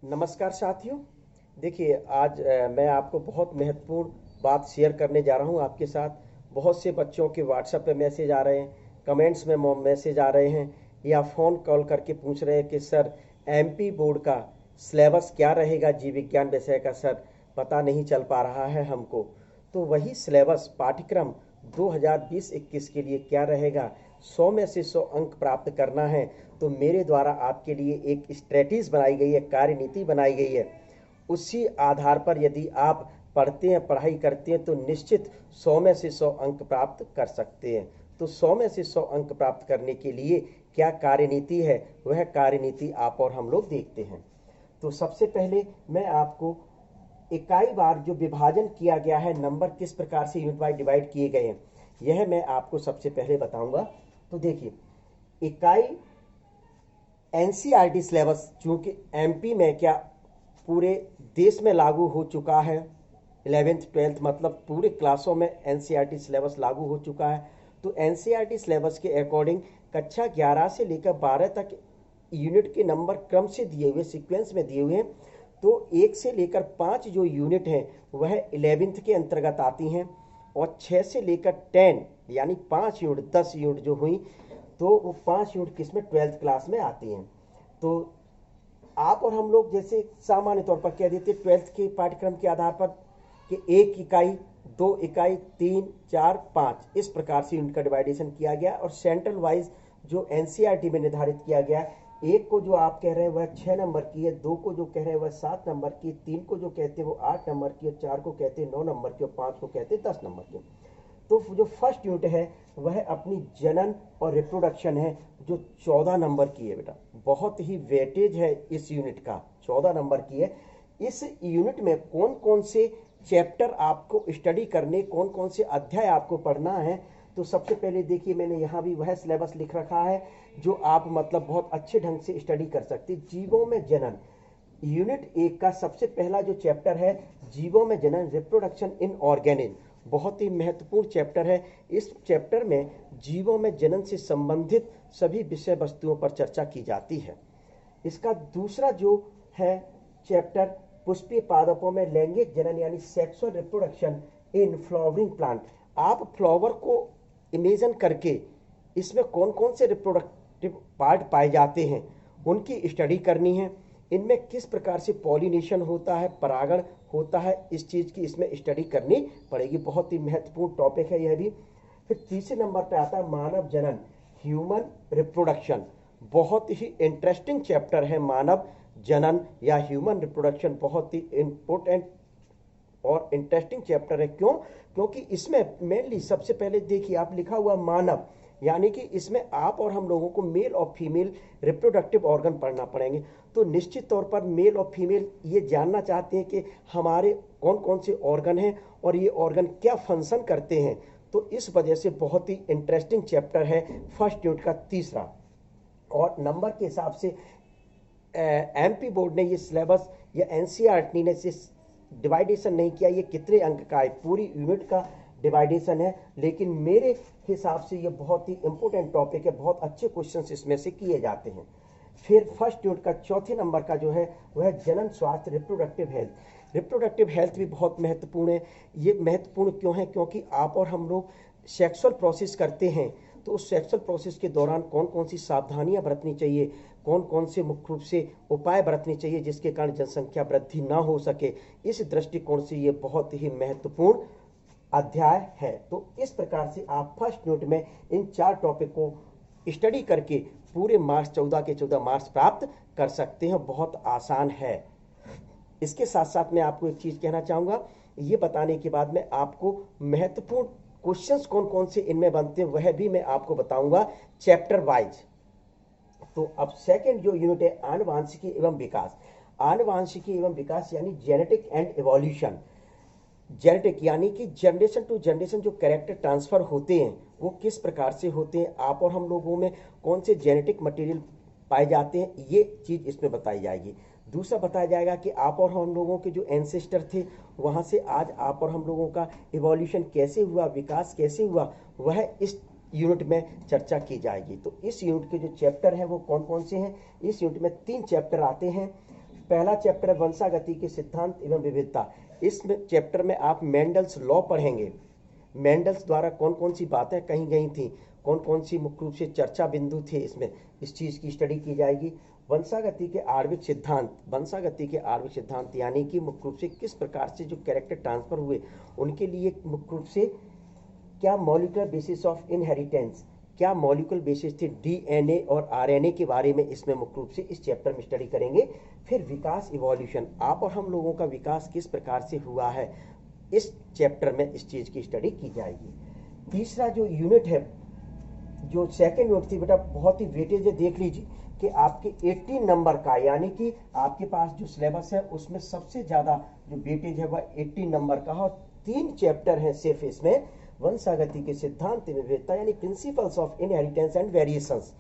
नमस्कार साथियों। देखिए आज मैं आपको बहुत महत्वपूर्ण बात शेयर करने जा रहा हूं आपके साथ। बहुत से बच्चों के व्हाट्सएप पे मैसेज आ रहे हैं, कमेंट्स में मैसेज आ रहे हैं या फ़ोन कॉल करके पूछ रहे हैं कि सर एमपी बोर्ड का सिलेबस क्या रहेगा, जीव विज्ञान विषय का सर पता नहीं चल पा रहा है हमको। तो वही सिलेबस पाठ्यक्रम 2020-21 के लिए क्या रहेगा, 100 में से 100 अंक प्राप्त करना है। तो मेरे द्वारा आपके लिए एक स्ट्रेटेजी बनाई गई है, कार्यनीति बनाई गई है। उसी आधार पर यदि आप पढ़ते हैं, पढ़ाई करते हैं तो निश्चित 100 में से 100 अंक प्राप्त कर सकते हैं। तो 100 में से 100 अंक प्राप्त करने के लिए क्या कार्यनीति है, वह कार्यनीति आप और हम लोग देखते हैं। तो सबसे पहले मैं आपको इकाई बार जो विभाजन किया गया है, नंबर किस प्रकार से यूनिट वाइज डिवाइड किए गए हैं, यह मैं आपको सबसे पहले बताऊंगा। तो देखिए, इकाई एनसीईआरटी सिलेबस चूंकि एमपी में क्या पूरे देश में लागू हो चुका है, 11th-12th मतलब पूरे क्लासों में एनसीईआरटी सिलेबस लागू हो चुका है। तो एनसीईआरटी सिलेबस के अकॉर्डिंग कक्षा 11 से लेकर 12 तक यूनिट के नंबर क्रम से दिए हुए, सीक्वेंस में दिए हुए हैं। तो 1 से लेकर 5 जो यूनिट हैं वह 11th के अंतर्गत आती हैं, और 6 से लेकर 10 यानी 5 यूनिट 10 यूनिट जो हुई, तो वो 5 यूनिट किस में 12th क्लास में आती हैं। तो आप और हम लोग जैसे सामान्य तौर पर कह देते 12th के पाठ्यक्रम के आधार पर कि 1 इकाई, 2 इकाई, 3, 4, 5 इस प्रकार से यूनिट का डिवाइडेशन किया गया। और सेंट्रल वाइज जो एनसीईआरटी में निर्धारित किया गया, 1 को जो आप कह रहे हैं वह 6 नंबर की है, 2 को जो कह रहे हैं वह 7 नंबर की, 3 को जो कहते हैं वो 8 नंबर की, और 4 को कहते हैं 9 नंबर की, और 5 को कहते हैं 10 नंबर की। तो जो फर्स्ट यूनिट है वह अपनी जनन और रिप्रोडक्शन है, जो 14 नंबर की है। बेटा बहुत ही वेटेज है इस यूनिट का, 14 नंबर की है। इस यूनिट में कौन कौन से चैप्टर आपको स्टडी करने, कौन कौन से अध्याय आपको पढ़ना है। तो सबसे पहले देखिए, मैंने यहाँ भी वह सिलेबस लिख रखा है जो आप मतलब बहुत अच्छे ढंग से स्टडी कर सकते। जीवों में जनन, यूनिट 1 का सबसे पहला जो चैप्टर है जीवों में जनन, रिप्रोडक्शन इन ऑर्गेनिज्म, बहुत ही महत्वपूर्ण चैप्टर है। इस चैप्टर में जीवों में जनन से संबंधित सभी विषय वस्तुओं पर चर्चा की जाती है। इसका दूसरा जो है चैप्टर, पुष्पीय पादपों में लैंगिक जनन यानी sexual reproduction in flowering plant. आप फ्लावर को इमेजिन करके इसमें कौन कौन से रिप्रोडक्टिव पार्ट पाए जाते हैं उनकी स्टडी करनी है। इनमें किस प्रकार से पॉलिनेशन होता है, परागण होता है, इस चीज़ की इसमें स्टडी करनी पड़ेगी। बहुत ही महत्वपूर्ण टॉपिक है यह भी। फिर तीसरे नंबर पर आता है मानव जनन, ह्यूमन रिप्रोडक्शन। बहुत ही इंटरेस्टिंग चैप्टर है मानव जनन या ह्यूमन रिप्रोडक्शन, बहुत ही इंपॉर्टेंट और इंटरेस्टिंग चैप्टर है। क्यों? क्योंकि इसमें मेनली सबसे पहले देखिए आप लिखा हुआ मानव, यानी कि इसमें आप और हम लोगों को मेल और फीमेल रिप्रोडक्टिव ऑर्गन पढ़ना पड़ेंगे। तो निश्चित तौर पर मेल और फीमेल ये जानना चाहते हैं कि हमारे कौन कौन से ऑर्गन हैं और ये ऑर्गन क्या फंक्शन करते हैं। तो इस वजह से बहुत ही इंटरेस्टिंग चैप्टर है फर्स्ट यूनिट का तीसरा। और नंबर के हिसाब से एमपी बोर्ड ने ये सिलेबस या एनसीईआरटी ने डिवाइडेशन नहीं किया ये कितने अंक का है, पूरी यूनिट का डिवाइडेशन है। लेकिन मेरे हिसाब से ये बहुत ही इंपॉर्टेंट टॉपिक है, बहुत अच्छे क्वेश्चंस इसमें से किए जाते हैं। फिर फर्स्ट यूनिट का चौथे नंबर का जो है वह जनन स्वास्थ्य, रिप्रोडक्टिव हेल्थ। रिप्रोडक्टिव हेल्थ भी बहुत महत्वपूर्ण है। ये महत्वपूर्ण क्यों है? क्योंकि आप और हम लोग सेक्सुअल प्रोसेस करते हैं, तो उस सेक्सुअल प्रोसेस के दौरान कौन कौन सी सावधानियां बरतनी चाहिए, कौन कौन से मुख्य रूप से उपाय बरतने चाहिए जिसके कारण जनसंख्या वृद्धि ना हो सके। इस दृष्टिकोण से ये बहुत ही महत्वपूर्ण अध्याय है। तो इस प्रकार से आप फर्स्ट यूनिट में इन 4 टॉपिक को स्टडी करके पूरे मार्क्स 14 के 14 मार्क्स प्राप्त कर सकते हैं। बहुत आसान है। इसके साथ साथ मैं आपको एक चीज कहना चाहूंगा, ये बताने के बाद मैं आपको महत्वपूर्ण क्वेश्चंस कौन कौन से इनमें बनते हैं वह भी मैं आपको बताऊंगा चैप्टर वाइज। तो अब सेकंड जो यूनिट है आनुवांशिकी एवं विकास। आनुवांशिकी एवं विकास यानी जेनेटिक एंड इवोल्यूशन। जेनेटिक यानी कि जनरेशन टू जनरेशन जो कैरेक्टर ट्रांसफर होते हैं वो किस प्रकार से होते हैं, आप और हम लोगों में कौन से जेनेटिक मटेरियल पाए जाते हैं, ये चीज इसमें बताई जाएगी। दूसरा बताया जाएगा कि आप और हम लोगों के जो एंसेस्टर थे वहां से आज आप और हम लोगों का इवोल्यूशन कैसे हुआ, विकास कैसे हुआ, वह इस यूनिट में चर्चा की जाएगी। तो इस यूनिट के जो चैप्टर हैं वो कौन कौन से हैं? इस यूनिट में 3 चैप्टर आते हैं। पहला चैप्टर है वंशागति के सिद्धांत एवं विविधता। इस चैप्टर में आप मेंडल्स लॉ पढ़ेंगे। मेंडल्स द्वारा कौन कौन सी बातें कही गई थी, कौन कौन सी मुख्य रूप से चर्चा बिंदु थे, इसमें इस चीज़ की स्टडी की जाएगी। वंशागति के आणविक सिद्धांत, वंशागति के आणविक सिद्धांत यानी कि मुख्य रूप से किस प्रकार से जो कैरेक्टर ट्रांसफर हुए उनके लिए मुख्य रूप से क्या मॉलिक्यूलर बेसिस ऑफ इनहेरिटेंस, क्या मॉलिक्यूलर बेसिस थे डीएनए और आरएनए के बारे में इसमें मुख्य रूप से इस चैप्टर में स्टडी करेंगे। फिर विकास इवोल्यूशन, आप और हम लोगों का विकास किस प्रकार से हुआ है, इस चैप्टर में इस चीज़ की स्टडी की जाएगी। तीसरा जो यूनिट है, जो सेकेंड यूनिट थी बेटा, बहुत ही वेटेज है, देख लीजिए कि आपके 18 नंबर का, यानी कि आपके पास जो सिलेबस है उसमें सबसे ज़्यादा जो वेटेज है वह 18 नंबर का है और 3 चैप्टर हैं सिर्फ इसमें। वंशागति के सिद्धांत में विविधता यानी principles of inheritance and variations,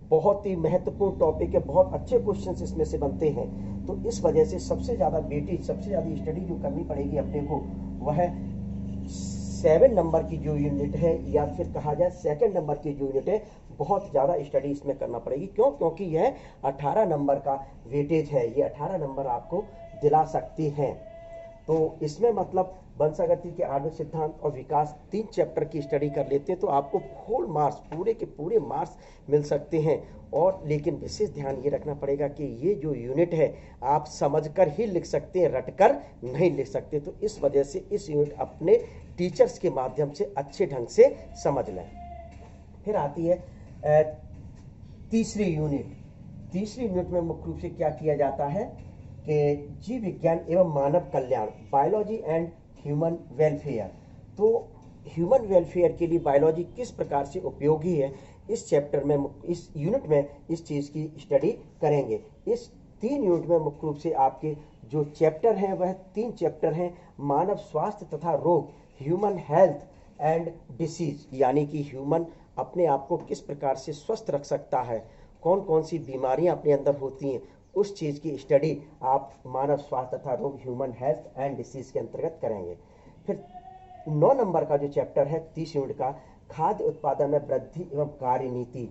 बहुत ही महत्वपूर्ण टॉपिक है, बहुत अच्छे क्वेश्चंस इसमें से बनते हैं। तो इस वजह से सबसे ज़्यादा वेटेज, सबसे ज़्यादा स्टडी जो करनी पड़ेगी अपने को वह 7 नंबर की जो यूनिट है, या फिर कहा जाए सेकंड नंबर की जो यूनिट है, बहुत ज़्यादा स्टडी इसमें करना पड़ेगी। क्यों? क्योंकि यह 18 नंबर का वेटेज है, ये 18 नंबर आपको दिला सकती हैं। तो इसमें मतलब वंशागति के आणविक सिद्धांत और विकास 3 चैप्टर की स्टडी कर लेते हैं तो आपको फुल मार्क्स, पूरे के पूरे मार्क्स मिल सकते हैं। और लेकिन विशेष ध्यान ये रखना पड़ेगा कि ये जो यूनिट है आप समझकर ही लिख सकते हैं, रटकर नहीं लिख सकते। तो इस वजह से इस यूनिट अपने टीचर्स के माध्यम से अच्छे ढंग से समझ लें। फिर आती है तीसरी यूनिट। तीसरी यूनिट में मुख्य रूप से क्या किया जाता है कि जीव विज्ञान एवं मानव कल्याण, बायोलॉजी एंड ह्यूमन वेलफेयर। तो ह्यूमन वेलफेयर के लिए बायोलॉजी किस प्रकार से उपयोगी है, इस चैप्टर में, इस यूनिट में इस चीज़ की स्टडी करेंगे। इस 3 यूनिट में मुख्य रूप से आपके जो चैप्टर हैं वह 3 चैप्टर हैं। मानव स्वास्थ्य तथा रोग, ह्यूमन हेल्थ एंड डिसीज, यानी कि ह्यूमन अपने आप को किस प्रकार से स्वस्थ रख सकता है, कौन कौन सी बीमारियां अपने अंदर होती हैं, उस चीज़ की स्टडी आप मानव स्वास्थ्य तथा रोग, ह्यूमन हेल्थ एंड डिसीज के अंतर्गत करेंगे। फिर 9 नंबर का जो चैप्टर है 30 यूनिट का, खाद्य उत्पादन में वृद्धि एवं कार्य नीति,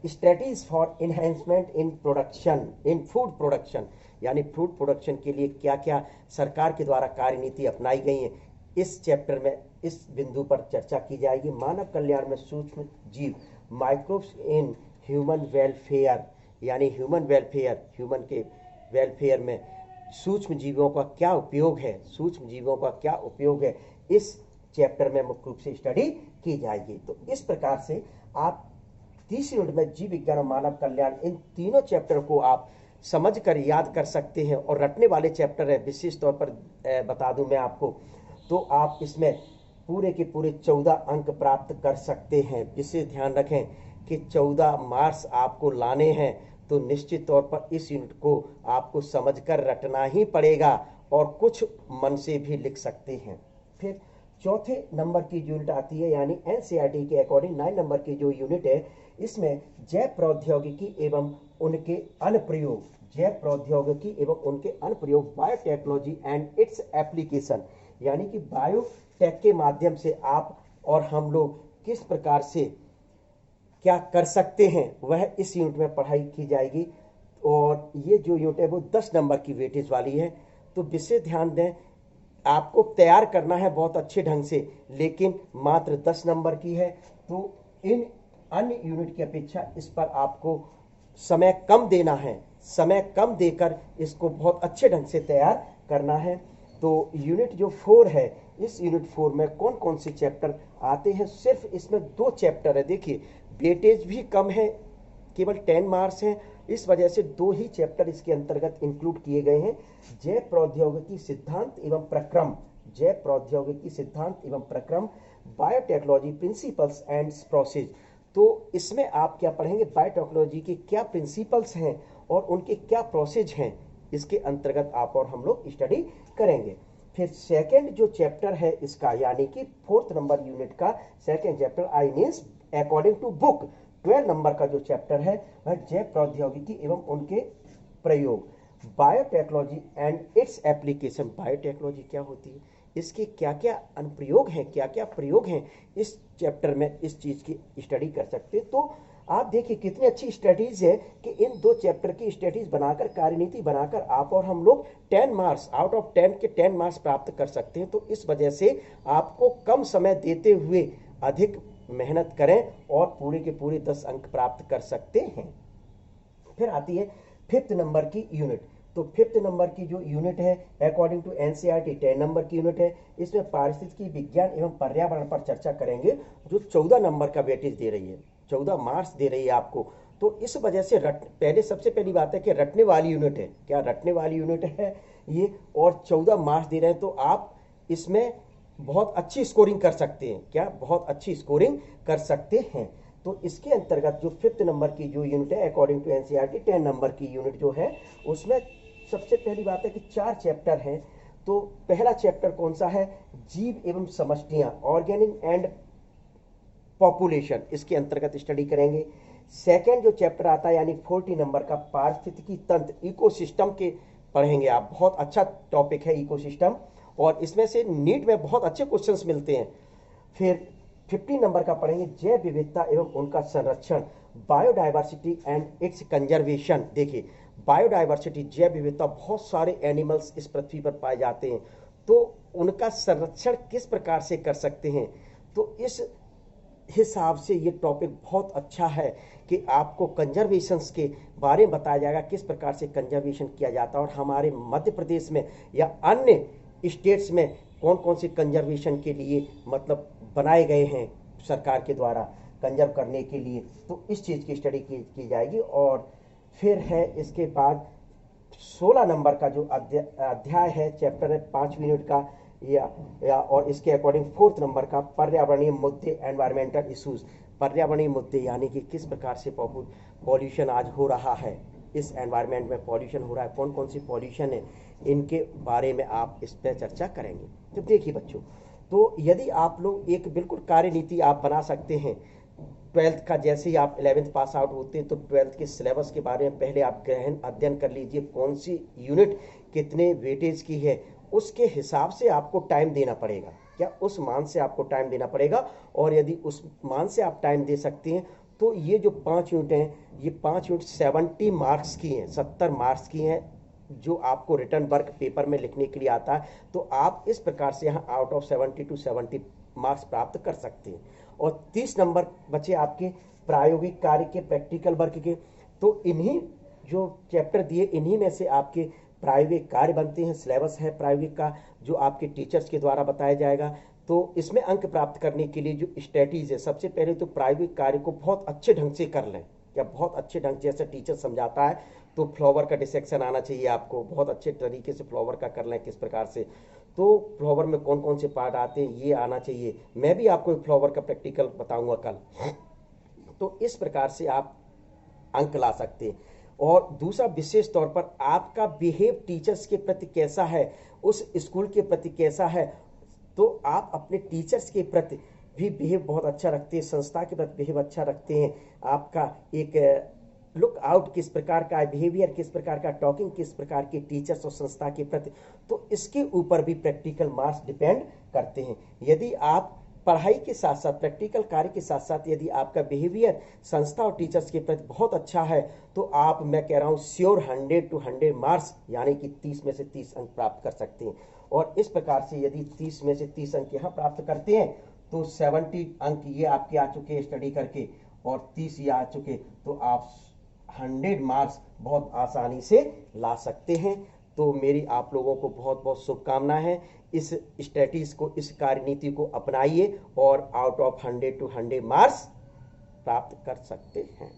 strategies for enhancement in production, in food production, यानी फूड प्रोडक्शन के लिए क्या क्या सरकार के द्वारा कार्य नीति अपनाई गई है, इस चैप्टर में इस बिंदु पर चर्चा की जाएगी। मानव कल्याण में सूक्ष्म जीव, माइक्रोब्स इन ह्यूमन वेलफेयर, यानी ह्यूमन वेलफेयर, ह्यूमन के वेलफेयर में सूक्ष्म जीवों का क्या उपयोग है, सूक्ष्म जीवों का क्या उपयोग है, इस चैप्टर में मुख्य रूप से स्टडी की जाएगी। तो इस प्रकार से आप 30 यूनिट में जीव विज्ञान और मानव कल्याण, इन तीनों चैप्टर को आप समझकर याद कर सकते हैं। और रटने वाले चैप्टर है, विशेष तौर पर बता दूं मैं आपको, तो आप इसमें पूरे के पूरे 14 अंक प्राप्त कर सकते हैं। विशेष ध्यान रखें कि 14 मार्क्स आपको लाने हैं तो निश्चित तौर पर इस यूनिट को आपको समझकर रटना ही पड़ेगा और कुछ मन से भी लिख सकते हैं। फिर चौथे नंबर की यूनिट आती है, यानी एनसीईआरटी के अकॉर्डिंग 9 नंबर की जो यूनिट है, इसमें जैव प्रौद्योगिकी एवं उनके अनुप्रयोग, जैव प्रौद्योगिकी एवं उनके अनुप्रयोग, बायोटेक्नोलॉजी एंड इट्स एप्लीकेशन, यानी कि बायोटेक के माध्यम से आप और हम लोग किस प्रकार से क्या कर सकते हैं, वह इस यूनिट में पढ़ाई की जाएगी। और ये जो यूनिट है वो 10 नंबर की वेटेज वाली है। तो विशेष ध्यान दें, आपको तैयार करना है बहुत अच्छे ढंग से, लेकिन मात्र 10 नंबर की है। तो इन अन्य यूनिट की अपेक्षा इस पर आपको समय कम देना है, समय कम देकर इसको बहुत अच्छे ढंग से तैयार करना है। तो यूनिट जो 4 है, इस यूनिट 4 में कौन कौन से चैप्टर आते हैं, सिर्फ इसमें 2 चैप्टर है। देखिए वेटेज भी कम है, केवल 10 मार्क्स हैं, इस वजह से 2 ही चैप्टर इसके अंतर्गत इंक्लूड किए गए हैं। जैव प्रौद्योगिकी सिद्धांत एवं प्रक्रम, जैव प्रौद्योगिकी सिद्धांत एवं प्रक्रम, बायोटेक्नोलॉजी प्रिंसिपल्स एंड प्रोसेस। तो इसमें आप क्या पढ़ेंगे, बायोटेक्नोलॉजी के क्या प्रिंसिपल्स हैं और उनके क्या प्रोसेस हैं, इसके अंतर्गत आप और हम लोग स्टडी करेंगे। फिर सेकंड जो चैप्टर है इसका, यानी कि 4th नंबर यूनिट का second chapter, I means according to book 12 number का जो चैप्टर है वह जैव प्रौद्योगिकी एवं उनके प्रयोग, biotechnology and its application. Biotechnology क्या होती है, इसके क्या क्या अनुप्रयोग हैं, क्या क्या प्रयोग हैं, इस चैप्टर में इस चीज़ की स्टडी कर सकते हैं। तो आप देखिए कितनी अच्छी स्ट्रेटजीज है कि इन 2 चैप्टर की स्ट्रेटजीज बनाकर, कार्यनीति बनाकर आप और हम लोग 10 मार्क्स आउट ऑफ 10 के 10 मार्क्स प्राप्त कर सकते हैं। तो इस वजह से आपको कम समय देते हुए अधिक मेहनत करें और पूरे के पूरे 10 अंक प्राप्त कर सकते हैं। फिर आती है 5th नंबर की यूनिट। तो 5th नंबर की जो यूनिट है अकॉर्डिंग टू एनसीईआरटी 10 नंबर की यूनिट है। इसमें पारिस्थितिकी विज्ञान एवं पर्यावरण पर चर्चा करेंगे, जो 14 नंबर का वेटेज दे रही है, 14 मार्क्स दे रही है आपको। तो इस वजह से सबसे पहली बात है कि रटने वाली यूनिट है, क्या रटने वाली यूनिट है ये, और 14 मार्क्स दे रहे हैं। तो आप इसमें बहुत अच्छी स्कोरिंग कर सकते हैं, क्या बहुत अच्छी स्कोरिंग कर सकते हैं। तो इसके अंतर्गत जो 5th नंबर की जो यूनिट है अकॉर्डिंग टू एनसीईआरटी 10 नंबर की यूनिट जो है, उसमें सबसे पहली बात है कि 4 चैप्टर हैं। तो पहला चैप्टर कौन सा है, जीव एवं समष्टियां, ऑर्गेनिक एंड पॉपुलेशन, इसके अंतर्गत स्टडी करेंगे। सेकेंड जो चैप्टर आता है यानी 40 नंबर का, पारिस्थितिकी तंत्र, इकोसिस्टम के पढ़ेंगे आप। बहुत अच्छा टॉपिक है इकोसिस्टम, और इसमें से नीट में बहुत अच्छे क्वेश्चंस मिलते हैं। फिर 50 नंबर का पढ़ेंगे जैव विविधता एवं उनका संरक्षण, बायोडाइवर्सिटी एंड इट्स कंजर्वेशन। देखिए बायोडाइवर्सिटी, जैव विविधता, बहुत सारे एनिमल्स इस पृथ्वी पर पाए जाते हैं, तो उनका संरक्षण किस प्रकार से कर सकते हैं। तो इस हिसाब से ये टॉपिक बहुत अच्छा है कि आपको कंजर्वेशंस के बारे में बताया जाएगा, किस प्रकार से कंजर्वेशन किया जाता है, और हमारे मध्य प्रदेश में या अन्य स्टेट्स में कौन कौन से कंजर्वेशन के लिए मतलब बनाए गए हैं सरकार के द्वारा कंजर्व करने के लिए। तो इस चीज़ की स्टडी की जाएगी। और फिर है इसके बाद 16 नंबर का जो अध्याय है, चैप्टर है 5 मिनट का, या और इसके अकॉर्डिंग 4th नंबर का पर्यावरणीय मुद्दे, एनवायरमेंटल इश्यूज, पर्यावरणीय मुद्दे यानी कि किस प्रकार से पॉल्यूशन आज हो रहा है, इस एनवायरमेंट में पॉल्यूशन हो रहा है, कौन कौन सी पॉल्यूशन है, इनके बारे में आप इस पर चर्चा करेंगे। तो देखिए बच्चों, तो यदि आप लोग एक बिल्कुल कार्यनीति आप बना सकते हैं 12th का, जैसे ही आप 11th पास आउट होते हैं तो 12th के सिलेबस के बारे में पहले आप गहन अध्ययन कर लीजिए, कौन सी यूनिट कितने वेटेज की है, उसके हिसाब से आपको टाइम देना पड़ेगा, क्या उस मान से आपको टाइम देना पड़ेगा। और यदि उस मान से आप टाइम दे सकते हैं तो ये जो 5 यूनिट हैं, ये 5 यूनिट 70 मार्क्स की हैं, 70 मार्क्स की हैं, जो आपको रिटर्न वर्क पेपर में लिखने के लिए आता है। तो आप इस प्रकार से यहाँ आउट ऑफ 70 to 70 मार्क्स प्राप्त कर सकते हैं। और 30 नंबर बचे आपके प्रायोगिक कार्य के, प्रैक्टिकल वर्क के। तो इन्हीं जो चैप्टर दिए, इन्हीं में से आपके प्रायोगिक कार्य बनते हैं, सिलेबस है प्रायोगिक का जो आपके टीचर्स के द्वारा बताया जाएगा। तो इसमें अंक प्राप्त करने के लिए जो स्ट्रेटजीज है, सबसे पहले तो प्रायोगिक कार्य को बहुत अच्छे ढंग से कर लें, या बहुत अच्छे ढंग से, जैसे टीचर समझाता है तो फ्लावर का डिसेक्शन आना चाहिए आपको, बहुत अच्छे तरीके से फ्लावर का कर लें किस प्रकार से, तो फ्लावर में कौन कौन से पार्ट आते हैं ये आना चाहिए। मैं भी आपको फ्लावर का प्रैक्टिकल बताऊंगा कल। तो इस प्रकार से आप अंक ला सकते हैं। और दूसरा विशेष तौर पर आपका बिहेव टीचर्स के प्रति कैसा है, उस स्कूल के प्रति कैसा है, तो आप अपने टीचर्स के प्रति भी बिहेव बहुत अच्छा रखते हैं, संस्था के प्रति बिहेव अच्छा रखते हैं, आपका एक लुक आउट किस प्रकार का है, बिहेवियर किस प्रकार का, टॉकिंग किस प्रकार की टीचर्स और संस्था के प्रति, तो इसके ऊपर भी प्रैक्टिकल मार्क्स डिपेंड करते हैं। यदि आप पढ़ाई के साथ साथ, प्रैक्टिकल कार्य के साथ साथ यदि आपका बिहेवियर संस्था और टीचर्स के प्रति बहुत अच्छा है, तो आप, मैं कह रहा हूँ श्योर 100 to 100 मार्क्स यानी कि 30 में से 30 अंक प्राप्त कर सकते हैं। और इस प्रकार से यदि 30 में से 30 अंक यहाँ प्राप्त करते हैं तो 70 अंक ये आपके आ चुके हैं स्टडी करके, और 30 ये आ चुके, तो आप 100 मार्क्स बहुत आसानी से ला सकते हैं। तो मेरी आप लोगों को बहुत बहुत शुभकामनाएं हैं। इस स्ट्रेटजीज को, इस कार्यनीति को अपनाइए और आउट ऑफ 100 to 100 मार्क्स प्राप्त कर सकते हैं।